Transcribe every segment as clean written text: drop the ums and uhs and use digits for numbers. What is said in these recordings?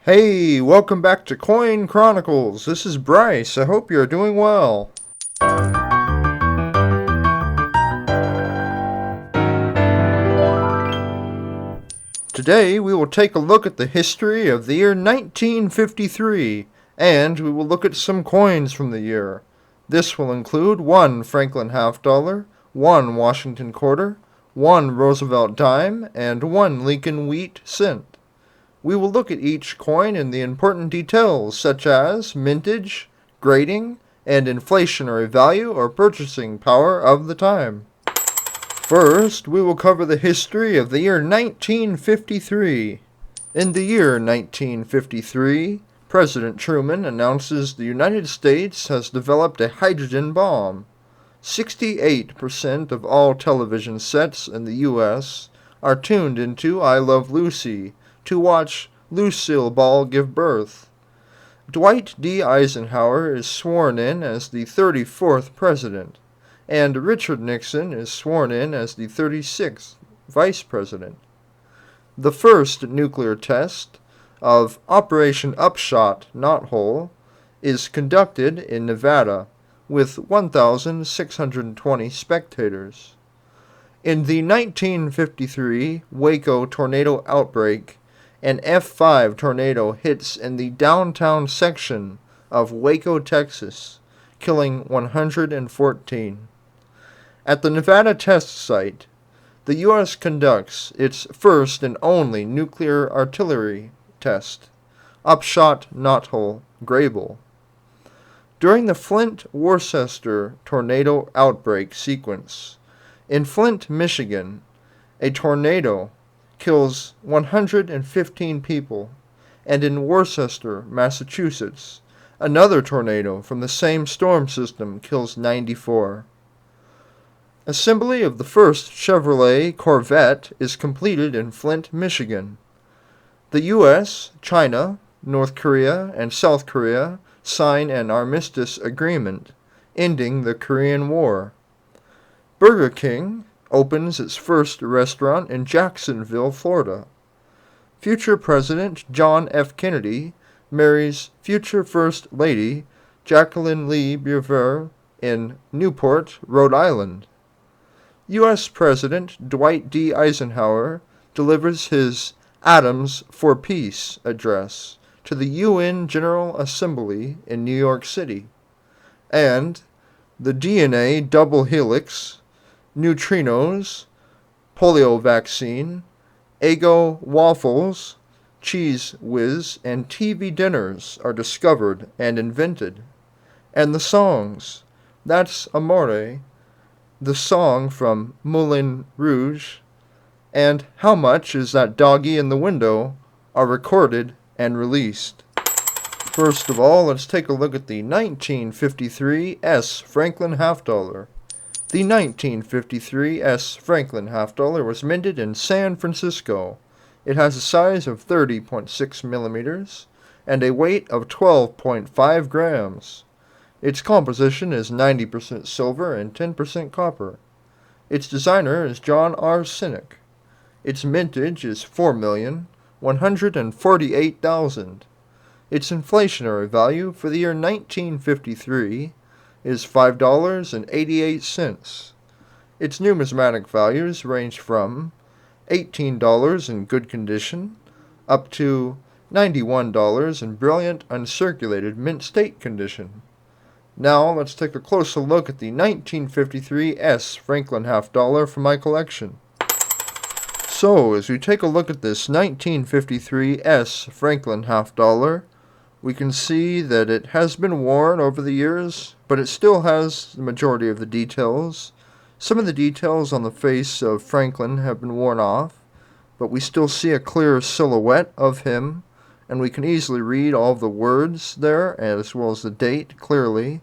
Hey, welcome back to Coin Chronicles. This is Bryce. I hope you're doing well. Today we will take a look at the history of the year 1953, and we will look at some coins from the year. This will include one Franklin half dollar, one Washington quarter, one Roosevelt dime, and one Lincoln wheat cent. We will look at each coin in the important details such as mintage, grading, and inflationary value or purchasing power of the time. First, we will cover the history of the year 1953. In the year 1953, President Truman announces the United States has developed a hydrogen bomb. 68% of all television sets in the U.S. are tuned into I Love Lucy to watch Lucille Ball give birth. Dwight D. Eisenhower is sworn in as the 34th president, and Richard Nixon is sworn in as the 36th vice president. The first nuclear test of Operation Upshot Knothole is conducted in Nevada with 1,620 spectators. In the 1953 Waco tornado outbreak, an F5 tornado hits in the downtown section of Waco, Texas, killing 114. At the Nevada test site, the U.S. conducts its first and only nuclear artillery test, Upshot Knothole Grable. During the Flint-Worcester tornado outbreak sequence, in Flint, Michigan, a tornado kills 115 people, and in Worcester, Massachusetts, another tornado from the same storm system kills 94. Assembly of the first Chevrolet Corvette is completed in Flint, Michigan. The U.S., China, North Korea, and South Korea sign an armistice agreement, ending the Korean War. Burger King opens its first restaurant in Jacksonville, Florida. Future President John F. Kennedy marries future First Lady Jacqueline Lee Bouvier in Newport, Rhode Island. U.S. President Dwight D. Eisenhower delivers his Atoms for Peace address to the UN General Assembly in New York City. And the DNA double helix, neutrinos, polio vaccine, Eggo waffles, Cheese Whiz, and TV dinners are discovered and invented. And the songs, That's Amore, the song from Moulin Rouge, and How Much Is That Doggy in the Window are recorded and released. First of all, let's take a look at the 1953 S. Franklin half dollar. The 1953 S. Franklin half dollar was minted in San Francisco. It has a size of 30.6 millimeters and a weight of 12.5 grams. Its composition is 90% silver and 10% copper. Its designer is John R. Sinek. Its mintage is 4,148,000. Its inflationary value for the year 1953 is $5.88. Its numismatic values range from $18 in good condition up to $91 in brilliant uncirculated mint state condition. Now let's take a closer look at the 1953 S. Franklin half dollar from my collection. So, as we take a look at this 1953 S. Franklin half dollar, we can see that it has been worn over the years, but it still has the majority of the details. Some of the details on the face of Franklin have been worn off, but we still see a clear silhouette of him, and we can easily read all of the words there, as well as the date clearly.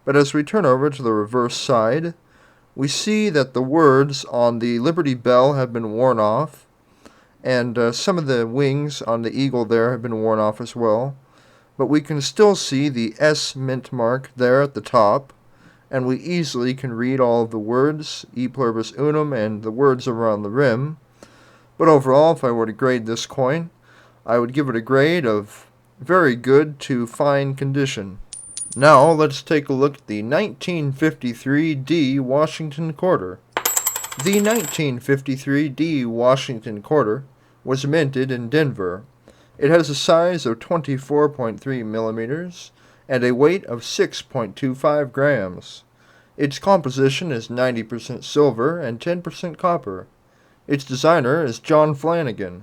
But as we turn over to the reverse side, we see that the words on the Liberty Bell have been worn off, and some of the wings on the eagle there have been worn off as well. But we can still see the S mint mark there at the top, and we easily can read all of the words, E pluribus unum, and the words around the rim. But overall, if I were to grade this coin, I would give it a grade of very good to fine condition. Now let's take a look at the 1953 D Washington Quarter. The 1953 D Washington Quarter was minted in Denver. It has a size of 24.3 millimeters and a weight of 6.25 grams. Its composition is 90% silver and 10% copper. Its designer is John Flanagan.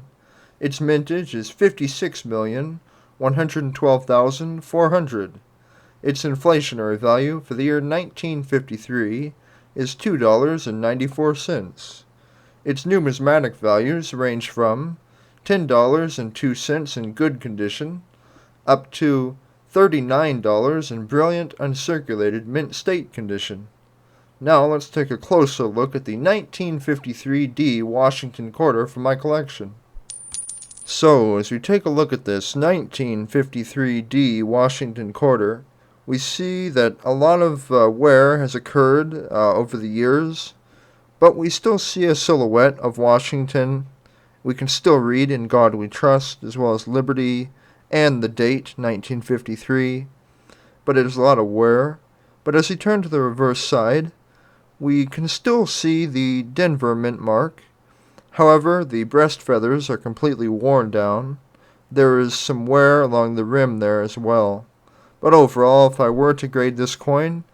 Its mintage is 56,112,400. Its inflationary value for the year 1953 is $2.94. Its numismatic values range from $10.02 in good condition up to $39 in brilliant uncirculated mint state condition. Now let's take a closer look at the 1953 D Washington Quarter from my collection. So, as we take a look at this 1953 D Washington Quarter, we see that a lot of wear has occurred over the years, but we still see a silhouette of Washington. We can still read "In God We Trust," as well as "Liberty," and the date, 1953, but it has a lot of wear. But as we turn to the reverse side, we can still see the Denver mint mark. However, the breast feathers are completely worn down. There is some wear along the rim there as well. But overall, if I were to grade this coin,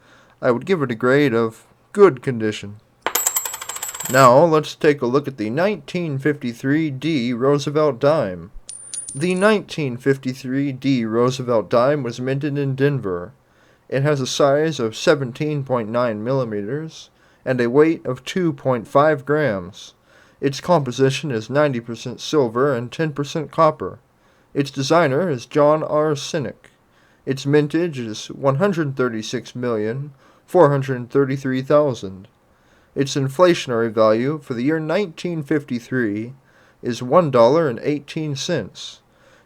I would give it a grade of good condition. Now, let's take a look at the 1953 D Roosevelt dime. The 1953 D Roosevelt dime was minted in Denver. It has a size of 17.9 millimeters and a weight of 2.5 grams. Its composition is 90% silver and 10% copper. Its designer is John R. Sinek. Its mintage is 136,433,000. Its inflationary value for the year 1953 is $1.18.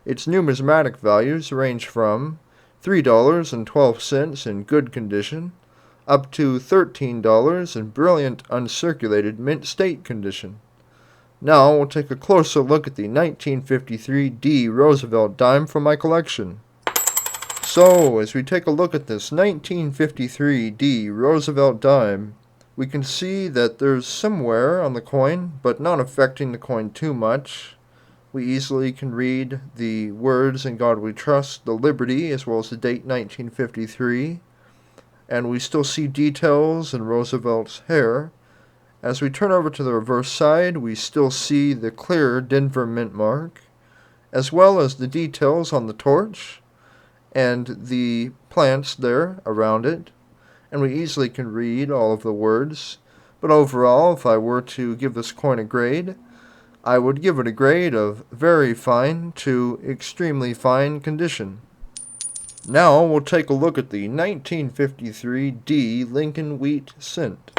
Its numismatic values range from $3.12 in good condition up to $13 in brilliant uncirculated mint state condition. Now we'll take a closer look at the 1953 D Roosevelt dime from my collection. So, as we take a look at this 1953 D Roosevelt dime, we can see that there's some wear on the coin, but not affecting the coin too much. We easily can read the words "In God We Trust," the Liberty, as well as the date 1953, and we still see details in Roosevelt's hair. As we turn over to the reverse side, we still see the clear Denver mint mark, as well as the details on the torch and the plants there around it, and we easily can read all of the words. But overall, if I were to give this coin a grade, I would give it a grade of very fine to extremely fine condition. Now we'll take a look at the 1953 D Lincoln Wheat Cent.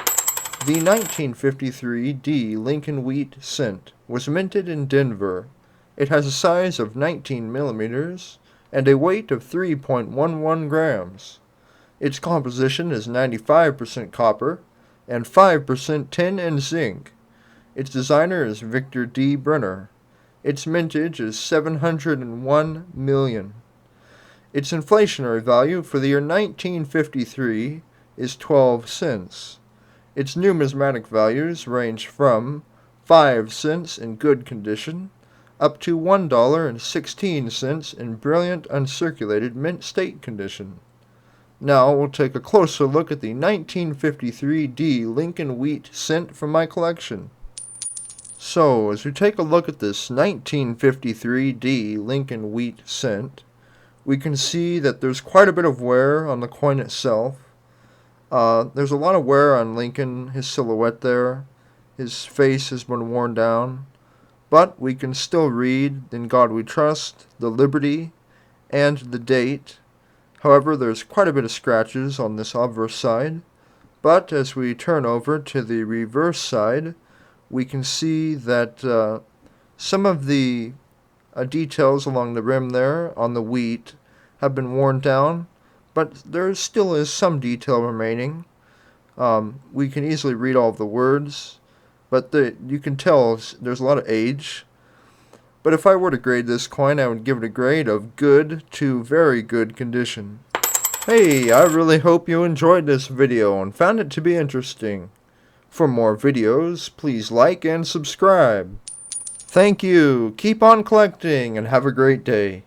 The 1953 D Lincoln Wheat Cent was minted in Denver. It has a size of 19 millimeters and a weight of 3.11 grams. Its composition is 95% copper and 5% tin and zinc. Its designer is Victor D. Brenner. Its mintage is 701 million. Its inflationary value for the year 1953 is 12 cents. Its numismatic values range from 5 cents in good condition up to $1.16 in brilliant uncirculated mint state condition. Now we'll take a closer look at the 1953 D Lincoln Wheat Cent from my collection. So, as we take a look at this 1953 D Lincoln Wheat Cent, we can see that there's quite a bit of wear on the coin itself. There's a lot of wear on Lincoln, his silhouette there. His face has been worn down. But we can still read "In God We Trust," the Liberty, and the date. However, there's quite a bit of scratches on this obverse side. But as we turn over to the reverse side, we can see that some of the details along the rim there on the wheat have been worn down, but there still is some detail remaining. We can easily read all of the words, but you can tell there's a lot of age. but if I were to grade this coin, I would give it a grade of good to very good condition. Hey, I really hope you enjoyed this video and found it to be interesting. For more videos, please like and subscribe. Thank you, keep on collecting, and have a great day.